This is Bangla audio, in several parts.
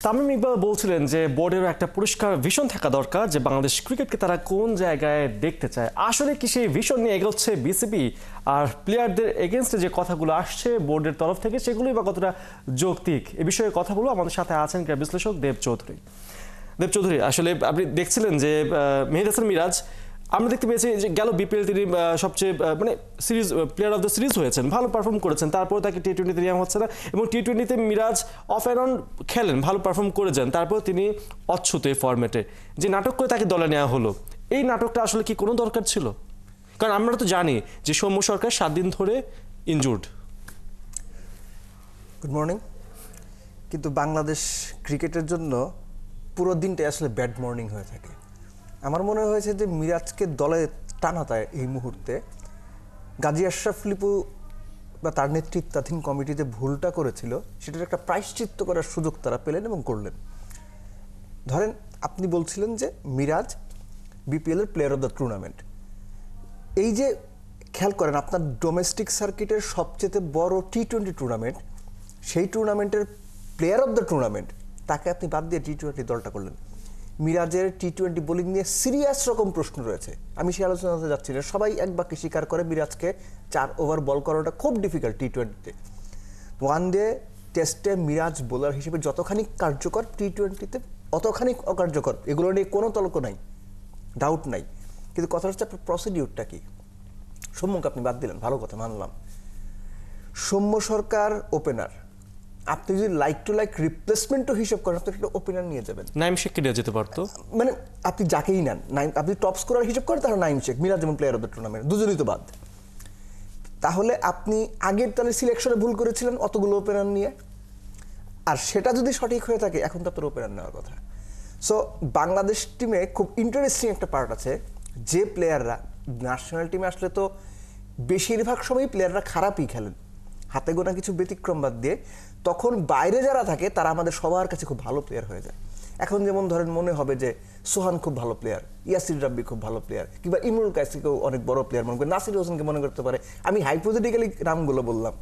তামিম ইকবাল বলছিলেন যে বোর্ডেরও একটা পরিষ্কার ভিশন থাকা দরকার যে বাংলাদেশ ক্রিকেটকে তারা কোন জায়গায় দেখতে চায়। আসলে কি সেই ভিশন নিয়ে এগোচ্ছে বিসিবি? আর প্লেয়ারদের এগেনস্টে যে কথাগুলো আসছে বোর্ডের তরফ থেকে সেগুলোই বা কতটা যৌক্তিক, এ বিষয়ে কথা বলবো। আমাদের সাথে আছেন ক্রীড়া বিশ্লেষক দেব চৌধুরী। আসলে আপনি দেখছিলেন যে মেহেদী হাসান মিরাজ, আমরা দেখতে পেয়েছি যে গেল বিপিএল তিনি সবচেয়ে series player of the series হয়েছেন, ভালো পারফর্ম করেছেন। তারপরে তাকে টি-20তে নেওয়া হচ্ছে না, এবং টি-20তে মিরাজ অফ অ্যান্ড অন খেলেন, ভালো পারফর্ম করে যান। তারপর তিনি অচ্ছুত এই ফরম্যাটে যে নাটক করে তাকে দলে নেওয়া হলো, এই নাটকটা আসলে কি কোনো দরকার ছিল? কারণ আমরা তো জানি যে সৌম্য সরকার 7 দিন ধরে ইনজুর্ড। Good morning. কিন্তু বাংলাদেশ ক্রিকেটের জন্য পুরো দিনটাই আসলে ব্যাড মর্নিং হয়ে থাকে। আমার মনে হয়েছে যে মিরাজকে দলে টানাতায় এই মুহূর্তে গাজী আশরাফ লিপু বা তার নেতৃত্বাধীন কমিটিতে ভুলটা করেছিল, সেটার একটা প্রায়শ্চিত্ত করার সুযোগ তারা পেলেন এবং করলেন। ধরেন আপনি বলছিলেন যে মিরাজ বিপিএলের প্লেয়ার অফ দ্য টুর্নামেন্ট। এই যে খেয়াল করেন, আপনার ডোমেস্টিক সার্কিটের সবচেয়ে বড় টি-20 টুর্নামেন্ট, সেই টুর্নামেন্টের প্লেয়ার অফ দ্য টুর্নামেন্ট তাকে আপনি বাদ দিয়ে টি-20 দলটা করলেন। মিরাজের টি-20 বোলিং নিয়ে সিরিয়াস রকম প্রশ্ন রয়েছে, আমি সেই আলোচনাতে যাচ্ছি না। সবাই এক বাক্যে স্বীকার করে মিরাজকে 4 ওভার বল করাটা খুব ডিফিকাল্ট টি-20তে। ওয়ান ডে টেস্টে মিরাজ বোলার হিসেবে যতখানি কার্যকর, টি-20তে অতখানি অকার্যকর, এগুলো নিয়ে কোনো তর্ক নাই, ডাউট নাই। কিন্তু কথা হচ্ছে আপনার প্রসিডিউরটা কি? সৌম্যকে আপনি বাদ দিলেন, ভালো কথা মানলাম। সৌম্য সরকার ওপেনার, আপনি যদি লাইক টু লাইক রিপ্লেসমেন্টও হিসাব করেন, আপনি একটা ওপেনার নিয়ে যাবেন। নাইম শেখকে নিয়ে যেতে পারতো, মানে আপনি যাকেই নেন, আপনি টপ স্কোরার হিসাব করেন তাহলে নাইম শেখ, মিরাজ যেমন প্লেয়ার অফ দ্য টুর্নামেন্ট, দুজনই তো বাদ। তাহলে আপনি আগের তাহলে সিলেকশনে ভুল করেছিলেন অতগুলো ওপেনার নিয়ে, আর সেটা যদি সঠিক হয়ে থাকে এখন তো আপনার ওপেনার নেওয়ার কথা। সো বাংলাদেশ টিমে খুব ইন্টারেস্টিং একটা পার্ট আছে, যে প্লেয়াররা ন্যাশনাল টিমে আসলে তো বেশিরভাগ সময় প্লেয়াররা খারাপই খেলেন, হাতে গোনা কিছু ব্যতিক্রম বাদ দিয়ে, তখন বাইরে যারা থাকে তারা আমাদের সবার কাছে খুব ভালো প্লেয়ার হয়ে যায়। এখন যেমন ধরেন মনে হবে যে সোহান খুব ভালো প্লেয়ার, ইয়াসির রাব্বি খুব ভালো প্লেয়ার, কিংবা ইমরুল কায়েসকেও অনেক বড় প্লেয়ার মনে করে, নাসির হোসেনকে মনে করতে পারে। আমি হাইপোথেটিক্যালি নামগুলো বললাম।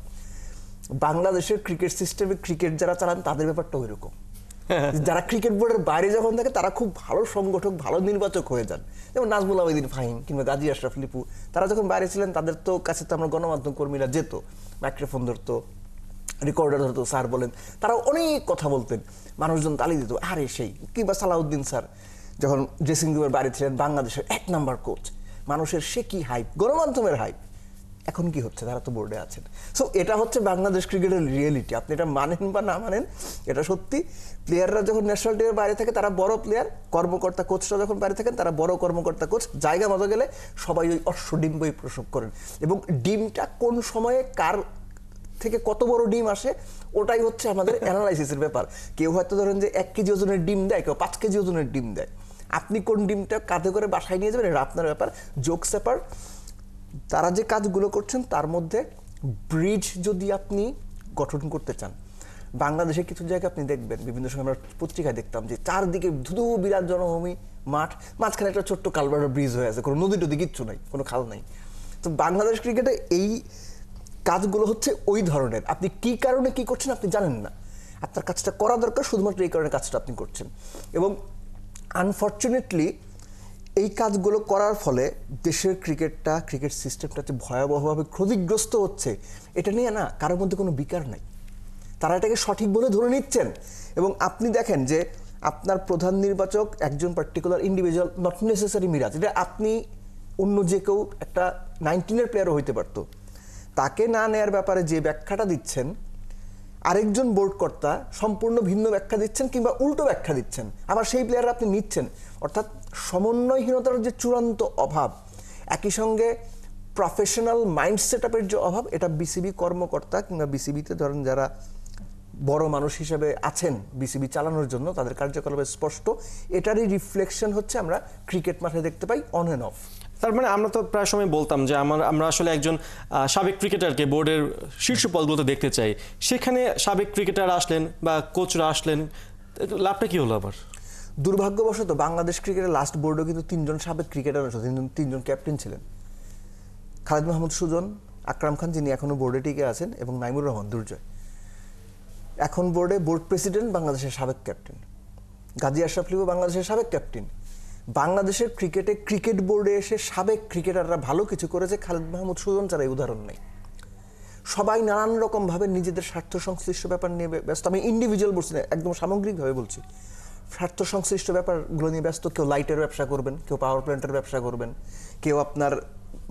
বাংলাদেশের ক্রিকেট সিস্টেমে ক্রিকেট যারা চালান তাদের ব্যাপারটা ওই রকম। যারা ক্রিকেট বোর্ডের বাইরে যখন থাকে তারা খুব ভালো সংগঠক, ভালো নির্বাচক হয়ে যান। যেমন নাজমুল আবেদিন ফাহিম কিংবা গাজী আশরাফ লিপু, তারা যখন বাইরে ছিলেন তাদের তো কাছে তো আমরা গণমাধ্যম কর্মীরা যেত, মাইক্রোফোন ধরতো, রেকর্ডার ধরতো, স্যার বলেন, তারা অনেক কথা বলতেন, মানুষজন তালি দিত, আরে সেই। কিংবা সালাউদ্দিন স্যার যখন ড্রেসিং রুমের বাইরে ছিলেন, বাংলাদেশের 1 নাম্বার কোচ, মানুষের সে কি হাইপ, গণমাধ্যমের হাইপ। এখন কি হচ্ছে? তারা তো বোর্ডে আছেন। সো এটা হচ্ছে বাংলাদেশ ক্রিকেটের রিয়েলিটি, আপনি এটা মানেন বা না মানেন, এটা সত্যি। প্লেয়াররা যখন ন্যাশনাল টিমের বাইরে থাকে তারা বড় প্লেয়ার, কর্মকর্তা কোচরা যখন বাইরে থাকেন তারা বড় কর্মকর্তা কোচ, জায়গা মতো গেলে সবাই ওই অশ্বডিম্বই প্রসব করেন। এবং ডিমটা কোন সময়ে কার থেকে কত বড় ডিম আসে ওটাই হচ্ছে আমাদের অ্যানালাইসিসের ব্যাপার। কেউ হয়তো ধরেন যে 1 কেজি ওজনের ডিম দেয়, কেউ 5 কেজি ওজনের ডিম দেয়। আপনি কোন ডিমটা কাঁধে করে বাসায় নিয়ে যাবেন এটা আপনার ব্যাপার। জোকস ব্যাপার। তারা যে কাজগুলো করছেন তার মধ্যে ব্রিজ যদি আপনি গঠন করতে চান, বাংলাদেশের কিছু জায়গায় আপনি দেখবেন, বিভিন্ন সময় আমরা পত্রিকায় দেখতাম যে চারদিকে ধুধু বিরাট জনভূমি, মাঠ, মাঝখানে একটা ছোট্ট কালভার্টের ব্রিজ হয়ে আছে, কোনো নদী টদী কিচ্ছু নাই, কোনো খাল নাই। তো বাংলাদেশ ক্রিকেটে এই কাজগুলো হচ্ছে ওই ধরনের। আপনি কি কারণে কি করছেন আপনি জানেন না, আপনার কাজটা করা দরকার, শুধুমাত্র এই কারণে কাজটা আপনি করছেন। এবং আনফর্চুনেটলি এই কাজগুলো করার ফলে দেশের ক্রিকেট সিস্টেমটা যে ভয়াবহভাবে ক্ষতিগ্রস্ত হচ্ছে, এটা নিয়ে না কারোর মধ্যে কোনো বিকার নাই, তারা এটাকে সঠিক বলে ধরে নিচ্ছেন। এবং আপনি দেখেন যে আপনার প্রধান নির্বাচক একজন particular individual, not necessary Miraj, এটা আপনি অন্য যে কেউ একটা 19-এর প্লেয়ারও হইতে পারতো, তাকে না নেয়ার ব্যাপারে যে ব্যাখ্যাটা দিচ্ছেন, আরেকজন বোর্ড কর্তা সম্পূর্ণ ভিন্ন ব্যাখ্যা দিচ্ছেন কিংবা উল্টো ব্যাখ্যা দিচ্ছেন, আবার সেই প্লেয়াররা আপনি নিচ্ছেন। অর্থাৎ সমন্বয়হীনতার যে চূড়ান্ত অভাব, একই সঙ্গে প্রফেশনাল মাইন্ড সেটআপের যে অভাব, এটা বিসিবি কর্মকর্তা কিংবা বিসিবিতে ধরেন যারা বড় মানুষ হিসেবে আছেন বিসিবি চালানোর জন্য, তাদের কার্যকলাপে স্পষ্ট। এটারই রিফ্লেকশন হচ্ছে আমরা ক্রিকেট মাঠে দেখতে পাই, অন অ্যান্ড অফ। তার মানে আমরা তো প্রায় সময় বলতাম যে আমরা আসলে একজন সাবেক ক্রিকেটারকে বোর্ডের শীর্ষ পদগুলোতে দেখতে চাই, সেখানে সাবেক ক্রিকেটার আসলেন বা কোচরা আসলেন, লাভটা কি হলো? আবার দুর্ভাগ্যবশত বাংলাদেশ ক্রিকেটের লাস্ট বোর্ডেও কিন্তু 3 জন সাবেক ক্রিকেটার আছে, 3 জন ক্যাপ্টেন ছিলেন। খালেদ মাহমুদ সুজন, আকরাম খান যিনি এখনো বোর্ডে টিকে আছেন, এবং নাইমুর রহমান দুর্জয়। এখন বোর্ড প্রেসিডেন্ট বাংলাদেশের সাবেক ক্যাপ্টেন, গাজী আশরাফ লিপু বাংলাদেশের সাবেক ক্যাপ্টেন। বাংলাদেশের ক্রিকেট বোর্ডে এসে সাবেক ক্রিকেটাররা ভালো কিছু করেছে, খালেদ মাহমুদ সুজন ছাড়া এই উদাহরণ নেই। সবাই নানান রকমভাবে নিজেদের স্বার্থ সংশ্লিষ্ট ব্যাপার নিয়ে ব্যস্ত। আমি ইন্ডিভিজুয়াল বলছি না, একদম সামগ্রিকভাবে বলছি। স্বার্থ সংশ্লিষ্ট ব্যাপারগুলো নিয়ে ব্যস্ত। কেউ লাইটের ব্যবসা করবেন, কেউ পাওয়ার প্ল্যান্টের ব্যবসা করবেন, কেউ আপনার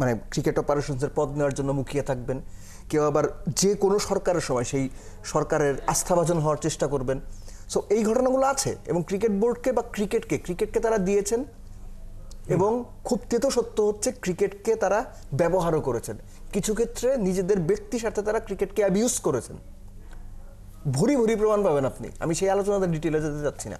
মানে ক্রিকেট অপারেশনসের পদ নেওয়ার জন্য মুখিয়ে থাকবেন, কেউ আবার যে কোনো সরকারের সময় সেই সরকারের আস্থাভাজন হওয়ার চেষ্টা করবেন। সো এই ঘটনাগুলো আছে এবং ক্রিকেট বোর্ডকে বা ক্রিকেটকে তারা দিয়েছেন এবং খুব তেতো সত্য হচ্ছে ক্রিকেটকে তারা ব্যবহারও করেছেন। কিছু ক্ষেত্রে নিজেদের ব্যক্তি স্বার্থে তারা ক্রিকেটকে অ্যাবিউজ করেছেন। ভরি ভরি প্রমাণ পাবেন আপনি। আমি সেই আলোচনাতে ডিটেলে যেতে যাচ্ছি না,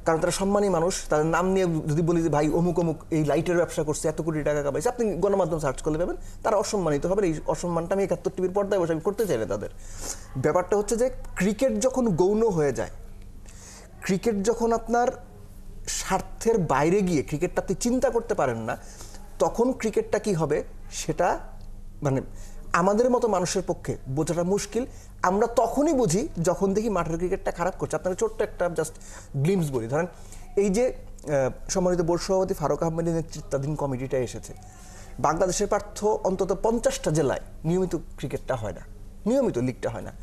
কারণ তারা সম্মানী মানুষ। তাদের নাম নিয়ে যদি বলি যে ভাই অমুক অমুক এই লাইটের ব্যবসা করছে, এত কোটি টাকা কামাইছে, আপনি গণমাধ্যম সার্চ করলে পাবেন তারা অসম্মানিত হবেন। এই অসম্মানটা আমি 71 টিভির পর্দায় বসে আমি করতে চাই না তাদের। ব্যাপারটা হচ্ছে যে ক্রিকেট যখন গৌণ হয়ে যায়, ক্রিকেট যখন আপনার স্বার্থের বাইরে গিয়ে ক্রিকেটটা আপনি চিন্তা করতে পারেন না, তখন ক্রিকেটটা কি হবে সেটা মানে আমাদের মতো মানুষের পক্ষে বোঝাটা মুশকিল। আমরা তখনই বুঝি যখন দেখি মাঠের ক্রিকেটটা খারাপ করছে। আপনাকে ছোট্ট একটা জাস্ট গ্লিমস বলি। ধরেন এই যে সম্মানিত বোর্ড সভাপতি ফারুক আহমেদের নেতৃত্বাধীন কমিটিটা এসেছে, বাংলাদেশের পার্থ অন্তত 50টা জেলায় নিয়মিত ক্রিকেটটা হয় না, নিয়মিত লিগটা হয় না।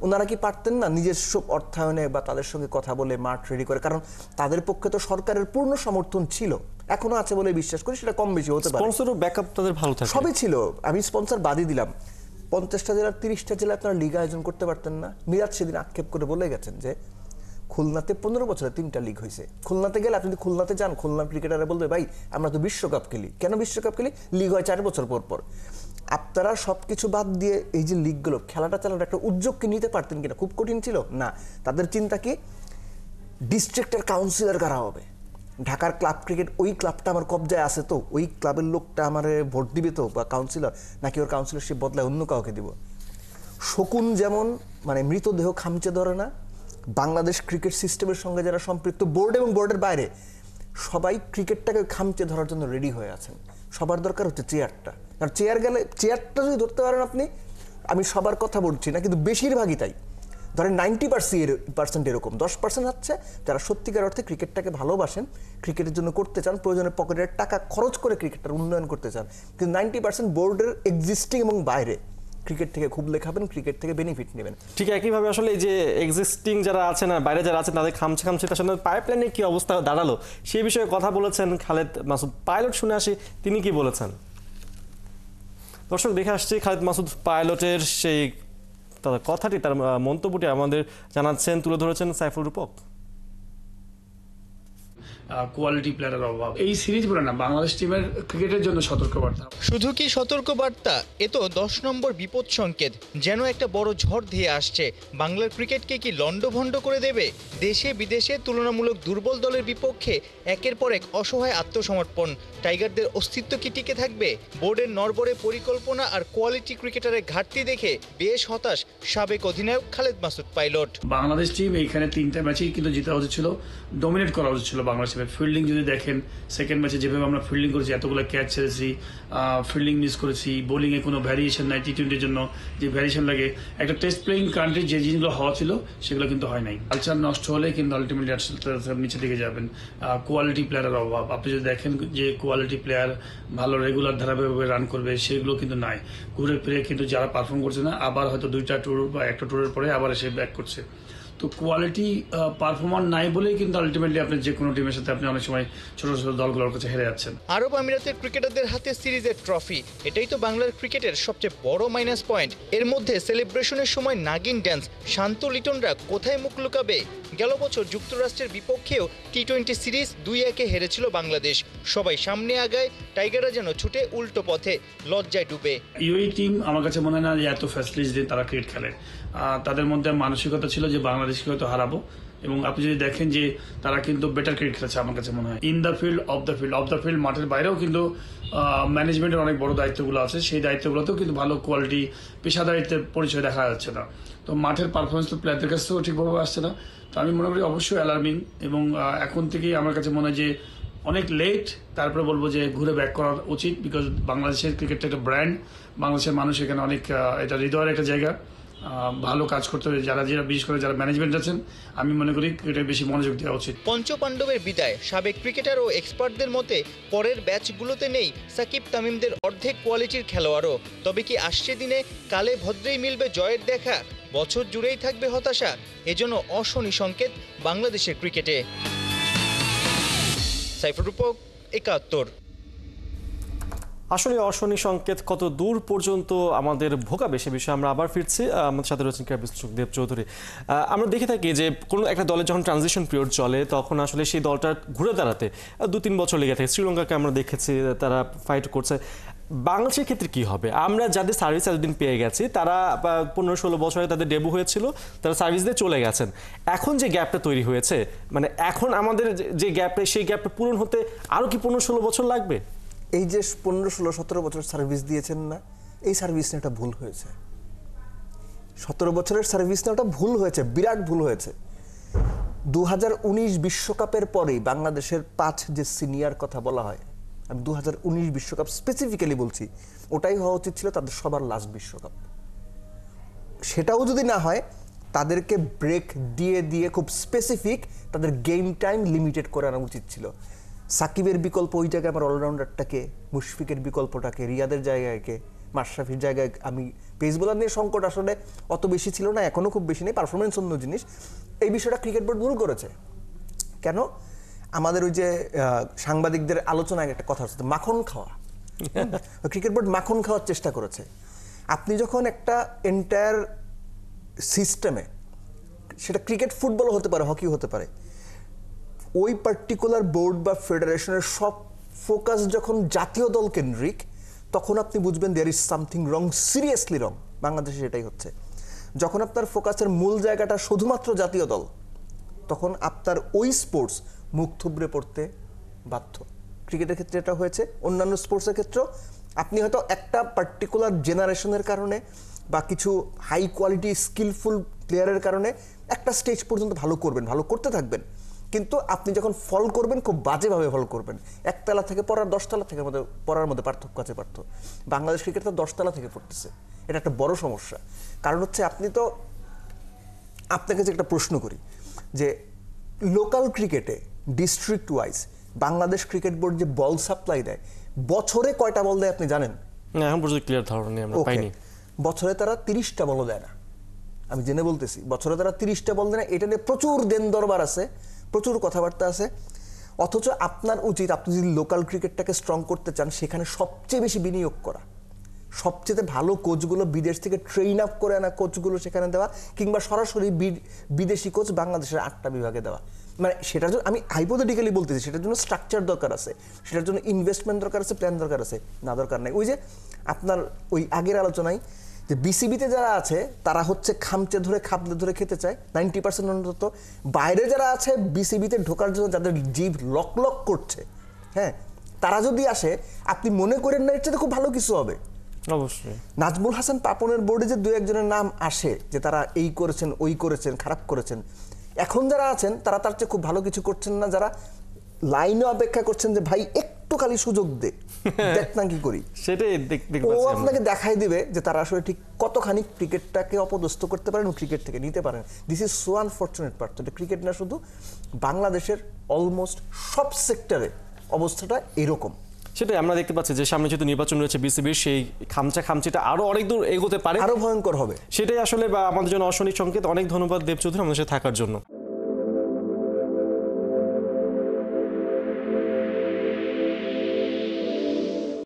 ওনারা কি পারতেন না নিজস্ব অর্থায়নে বা তাদের সঙ্গে কথা বলে মাঠ রেডি করে? কারণ তাদের পক্ষে তো সরকারের পূর্ণ সমর্থন ছিল, এখনো আছে বলে বিশ্বাস করি, সেটা কম বেশি হতে পারে। স্পন্সর ও ব্যাকআপ তাদের ভালো থাকে, সবই ছিল। আমি স্পন্সর বাদই দিলাম, 50টা জেলার 30টা জেলায় আপনারা লিগ আয়োজন করতে পারতেন না? মিরাজ সেদিন আক্ষেপ করে বলে গেছেন যে খুলনাতে 15 বছরে 3টা লিগ হয়েছে। খুলনাতে গেলে আপনি যদি খুলনাতে যান, খুলনার ক্রিকেটাররা বলবে ভাই আমরা তো বিশ্বকাপ খেলি। কেন বিশ্বকাপ খেলি? লিগ হয় 4 বছর পর পর। আপনারা সবকিছু বাদ দিয়ে এই যে লিগগুলো খেলাটা চালানোর একটা উদ্যোগকে নিতে পারতেন কিনা? খুব কঠিন ছিল না। তাদের চিন্তা কি, ডিস্ট্রিক্টের কাউন্সিলর কারা হবে, ঢাকার ক্লাব ক্রিকেট ওই ক্লাবটা আমার কবজায় আছে তো, ওই ক্লাবের লোকটা আমার ভোট দিবে তো, বা কাউন্সিলর, নাকি ওর কাউন্সিলরশিপ বদলায় অন্য কাউকে দিব। শকুন যেমন মানে মৃতদেহ খামচে ধরে না, বাংলাদেশ ক্রিকেট সিস্টেমের সঙ্গে যারা সম্পৃক্ত বোর্ড এবং বোর্ডের বাইরে সবাই ক্রিকেটটাকে খামচে ধরার জন্য রেডি হয়ে আছেন। সবার দরকার হচ্ছে চেয়ারটা। কারণ চেয়ারটা যদি ধরতে পারেন আপনি, আমি সবার কথা বলছি না কিন্তু বেশিরভাগই তাই, ধরেন 90% এরকম, 10% হচ্ছে যারা সত্যিকার অর্থে ক্রিকেটটাকে ভালোবাসেন, ক্রিকেটের জন্য করতে চান, প্রয়োজনে পকেটের টাকা খরচ করে ক্রিকেটটার উন্নয়ন করতে চান। কিন্তু 90% বোর্ডের এক্সিস্টিং এবং বাইরে ক্রিকেট থেকে খুব লেখাবেন, ক্রিকেট থেকে বেনিফিট নেবেন। ঠিক একইভাবে আসলে এই যে এক্সিস্টিং যারা আছেন আর বাইরে যারা আছেন তাদের খামছে আসলে পাইপলাইনের কি অবস্থা দাঁড়ালো সেই বিষয়ে কথা বলেছেন খালেদ মাসুদ পাইলট। শুনে আসি তিনি কি বলেছেন। দর্শক দেখে আসছি খালেদ মাসুদ পাইলটের সেই তার কথাটি, তার মন্তব্যটি আমাদের জানাচ্ছেন, তুলে ধরেছেন সাইফুল রূপক। কোয়ালিটি প্লেয়ারের অভাব এই সিরিজ বলে না, বাংলাদেশ টিমের ক্রিকেটের জন্য সতর্কবার্তা। শুধু কি সতর্কবার্তা, এ তো 10 নম্বর বিপদ সংকেত। যেন একটা বড় ঝড় ধেয়ে আসছে। বাংলার ক্রিকেটকে কি লন্ডভন্ড করে দেবে? দেশে বিদেশে তুলনামূলক দুর্বল দলের বিপক্ষে একের পর এক অসহায় আত্মসমর্পণ। টাইগারদের অস্তিত্ব কি টিকে থাকবে? বোর্ডের নড়বড়ে পরিকল্পনা আর কোয়ালিটি ক্রিকেটারের ঘাটতি দেখে বেশ হতাশ সাবেক অধিনায়ক খালেদ মাসুদ পাইলট। বাংলাদেশ টিম এইখানে 3টা ম্যাচেই কিন্তু জিতা উচিত ছিল, ডমিনেট করা উচিত ছিল বাংলাদেশ টিমের। ফিল্ডিং যদি দেখেন, সেকেন্ড ম্যাচে যেভাবে আমরা ফিল্ডিং করেছি, এতগুলো ক্যাচ ছেড়েছি, ফিল্ডিং মিস করেছি, বোলিংয়ে কোনো ভ্যারিয়েশন নাই। টি20-র জন্য যে ভ্যারিয়েশন লাগে একটা টেস্ট প্লেয়িং কান্ট্রি, যে জিনিসগুলো হওয়া ছিল সেগুলো কিন্তু হয় নাই। কালচার নষ্ট হলে কিন্তু আলটিমেটলি নিচে দিকে যাবেন। কোয়ালিটি প্লেয়ারের অভাব, আপনি যদি দেখেন যে কোয়ালিটি প্লেয়ার ভালো রেগুলার ধারাবাহিকভাবে রান করবে সেগুলো কিন্তু নাই। ঘুরে ফিরে কিন্তু যারা পারফর্ম করছে না, আবার হয়তো 2টা ট্যুর বা একটা ট্যুরের পরে আবার এসে ব্যাক করছে। তো কোয়ালিটি পারফর্মার নাই বলেই কিন্তু আলটিমেটলি আপনি যে কোনো টিমের সাথে আপনি অনেক সময় ছোট ছোট দলগুলোর কাছে হেরে যাচ্ছেন। আরব আমিরাতের ক্রিকেটারদের হাতে সিরিজের ট্রফি, এটাই তো বাংলার ক্রিকেটের সবচেয়ে বড় মাইনাস পয়েন্ট। এর মধ্যে সেলিব্রেশনের সময় নাগিন ড্যান্স, শান্ত লিটনরা কোথায় মুখ লুকাবে? গেল বছর যুক্তরাষ্ট্রের বিপক্ষেও টি20 সিরিজ 2-1 হেরেছিল বাংলাদেশ। সবাই সামনে আগায়, টাইগাররা যেন ছুটে উল্টো পথে, লজ্জায় ডুবে। ইউএই টিম আমার কাছে মনে হয় না যে এত ফ্যাসিলিটিস দিয়ে তারা ক্রিকেট খেলে। তাদের মধ্যে মানসিকতা ছিল যে বাংলাদেশকে হয়তো হারাবো, এবং আপনি যদি দেখেন যে তারা কিন্তু বেটার ক্রিকেট খেলেছে আমার কাছে মনে হয়। In the field, of the field মাঠের বাইরেও কিন্তু ম্যানেজমেন্টের অনেক বড় দায়িত্বগুলো আছে, সেই দায়িত্বগুলোতেও কিন্তু ভালো কোয়ালিটি পেশাদারিত্বের পরিচয় দেখা যাচ্ছে না। তো মাঠের পারফরমেন্স তো প্লেয়ারদের কাছ থেকেও ঠিকভাবে আসছে না। তো আমি মনে করি অবশ্যই অ্যালার্মিং, এবং এখন থেকেই আমার কাছে মনে হয় যে অনেক লেট, তারপরে বলবো যে ঘুরে ব্যাক করা উচিত। বিকজ বাংলাদেশের ক্রিকেটটা একটা ব্র্যান্ড, বাংলাদেশের মানুষ এখানে অনেক, এটা হৃদয়ের একটা জায়গা। ভালো কাজ করতে হবে, যারা বিশেষ করে যারা ম্যানেজমেন্ট আছেন, আমি মনে করি এটা বেশি মনোযোগ দেওয়া উচিত। পঞ্চপাণ্ডবের বিদায় সাবেক ক্রিকেটার ও এক্সপার্টদের মতে পরের ব্যাচগুলোতে নেই সাকিব তামিমদের অর্ধেক কোয়ালিটির খেলোয়াড়ও। তবে কি আসছে দিনে কালে ভদ্রেই মিলবে জয়ের দেখা? বছর জুড়েই থাকবে হতাশা? এজন্য অশনি সংকেত বাংলাদেশের ক্রিকেটে। সাইফুর রূপক, ৭১। আসলে অশনি সংকেত কত দূর পর্যন্ত আমাদের ভোগাবে সে বিষয়ে আমরা আবার ফিরছি। আমাদের সাথে রয়েছেন ক্রীড়া বিশ্লেষক দেব চৌধুরী। আমরা দেখে থাকি যে কোনো একটা দলের যখন ট্রানজিশন পিরিয়ড চলে তখন আসলে সেই দলটা ঘুরে দাঁড়াতে ২-৩ বছর লেগে থাকে। শ্রীলঙ্কাকে আমরা দেখেছি তারা ফাইট করছে। বাংলাদেশের ক্ষেত্রে কি হবে? আমরা যাদের সার্ভিস এতদিন পেয়ে গেছি তারা ১৫-১৬ বছরে তাদের ডেবু হয়েছিল, তারা সার্ভিস দিয়ে চলে গেছেন। এখন যে গ্যাপটা তৈরি হয়েছে, মানে এখন আমাদের যে গ্যাপটা, সেই গ্যাপটা পূরণ হতে আরও কি ১৫-১৬ বছর লাগবে? এই যে ১৫-১৬-১৭ বছর সার্ভিস দিয়েছেন না, এই সার্ভিস নেওয়াটা ভুল হয়েছে। ১৭ বছরের সার্ভিস নেওয়াটা ভুল হয়েছে, বিরাট ভুল হয়েছে। ২০১৯ বিশ্বকাপের পরেই বাংলাদেশের ৫ যে সিনিয়র কথা বলা হয়, আমি ২০১৯ বিশ্বকাপ স্পেসিফিক্যালি বলছি, ওটাই হওয়া উচিত ছিল তাদের সবার লাস্ট বিশ্বকাপ। সেটাও যদি না হয়, তাদেরকে ব্রেক দিয়ে দিয়ে খুব স্পেসিফিক তাদের গেম টাইম লিমিটেড করে আনা উচিত ছিল। সাকিবের বিকল্প ওই জায়গায় আমার অলরাউন্ডারটাকে, মুশফিকের বিকল্পটাকে, রিয়াদের জায়গায়কে, মাশরাফির জায়গায় আমি পেস বোলার নিয়ে সংকট আসলে অত বেশি ছিল না, এখনও খুব বেশি নেই, পারফরমেন্স অন্য জিনিস। এই বিষয়টা ক্রিকেট বোর্ড ভুল করেছে। কেন? আমাদের ওই যে সাংবাদিকদের আলোচনায় একটা কথা হচ্ছে মাখন খাওয়া। ক্রিকেট বোর্ড মাখন খাওয়ার চেষ্টা করেছে। আপনি যখন একটা এন্টায়ার সিস্টেমে, সেটা ক্রিকেট ফুটবলও হতে পারে, হকি হতে পারে, ওই পার্টিকুলার বোর্ড বা ফেডারেশনের সব ফোকাস যখন জাতীয় দল কেন্দ্রিক, তখন আপনি বুঝবেন there is something wrong, seriously wrong. বাংলাদেশে সেটাই হচ্ছে। যখন আপনার ফোকাসের মূল জায়গাটা শুধুমাত্র জাতীয় দল, তখন আপনার ওই স্পোর্টস মুখ থুবড়ে পড়তে বাধ্য। ক্রিকেটের ক্ষেত্রে এটা হয়েছে, অন্যান্য স্পোর্টসের ক্ষেত্রেও। আপনি হয়তো একটা পার্টিকুলার জেনারেশনের কারণে বা কিছু হাই কোয়ালিটি স্কিলফুল প্লেয়ারের কারণে একটা স্টেজ পর্যন্ত ভালো করবেন, ভালো করতে থাকবেন, কিন্তু আপনি যখন ফল করবেন খুব বাজেভাবে ফল করবেন। একতলা থেকে পড়ার 10 তলা থেকে পড়ার মধ্যে পার্থক্য আছে। বাংলাদেশ ক্রিকেট তো 10 তলা থেকে পড়তেছে, এটা একটা বড় সমস্যা। কারণ হচ্ছে আপনাকে যে একটা প্রশ্ন করি যে লোকাল ক্রিকেটে district wise Bangladesh cricket board যে বল সাপ্লাই দেয়, বছরে কয়টা বল দেয় আপনি জানেন? এখন পর্যন্ত ক্লিয়ার ধারণা নেই, আমরা পাইনি। বছরে তারা 30টা বলও দেয় না, আমি জেনে বলতেছি। বছরে তারা 30টা বল দেয় না। এটা নিয়ে প্রচুর দেন দরবার আছে, প্রচুর কথাবার্তা আছে। অথচ আপনার উচিত, আপনি যদি লোকাল ক্রিকেটটাকে স্ট্রং করতে চান, সেখানে সবচেয়ে বেশি বিনিয়োগ করা, সবচেয়ে ভালো কোচগুলো বিদেশ থেকে ট্রেন আপ করে আনা কোচগুলো সেখানে দেওয়া, কিংবা সরাসরি বিদেশি কোচ বাংলাদেশের 8টা বিভাগে দেওয়া। মানে সেটার জন্য আমি হাইপোথেটিক্যালি বলতেছি, সেটার জন্য স্ট্রাকচার দরকার আছে, সেটার জন্য ইনভেস্টমেন্ট দরকার আছে, প্ল্যান দরকার আছে। না, দরকার নেই। ওই যে আপনার ওই আগের আলোচনায় যে বিসিবিতে যারা আছে তারা হচ্ছে খামচে ধরে খাবলে ধরে খেতে চায় 90% অন্তত। বাইরে যারা আছে বিসিবিতে ঢোকার জন্য যাদের জিভ লক লক করছে, হ্যাঁ, তারা যদি আসে, আপনি মনে করেন না এটা খুব ভালো কিছু হবে? অবশ্যই। নাজমুল হাসান পাপনের বোর্ডে যে 2-1 নাম আসে যে তারা এই করেছেন, ওই করেছেন, খারাপ করেছেন, এখন যারা আছেন তারা তার চেয়ে খুব ভালো কিছু করছেন না। যারা লাইনে অপেক্ষা করছেন যে ভাই একটু খালি সুযোগ দে, দেখ না কি করি, সেটাই ও আপনাকে দেখাই দিবে যে তারা আসলে ঠিক কতখানি ক্রিকেটটাকে অপদস্থ করতে পারেন ও ক্রিকেট থেকে নিতে পারেন। This is so unfortunate part. এটা ক্রিকেট না, শুধু বাংলাদেশের অলমোস্ট সব সেক্টরে অবস্থাটা এরকম। সেটাই আমরা দেখতে পাচ্ছি যে সামনে যেহেতু নির্বাচন রয়েছে, বিসিবির সেই খামচিটা আরো অনেক দূর এগোতে পারে, আরো ভয়ঙ্কর হবে। সেটাই আসলে আমাদের জন্য অশনি সংকেত। অনেক ধন্যবাদ দেব চৌধুরী আমাদের সাথে থাকার জন্য।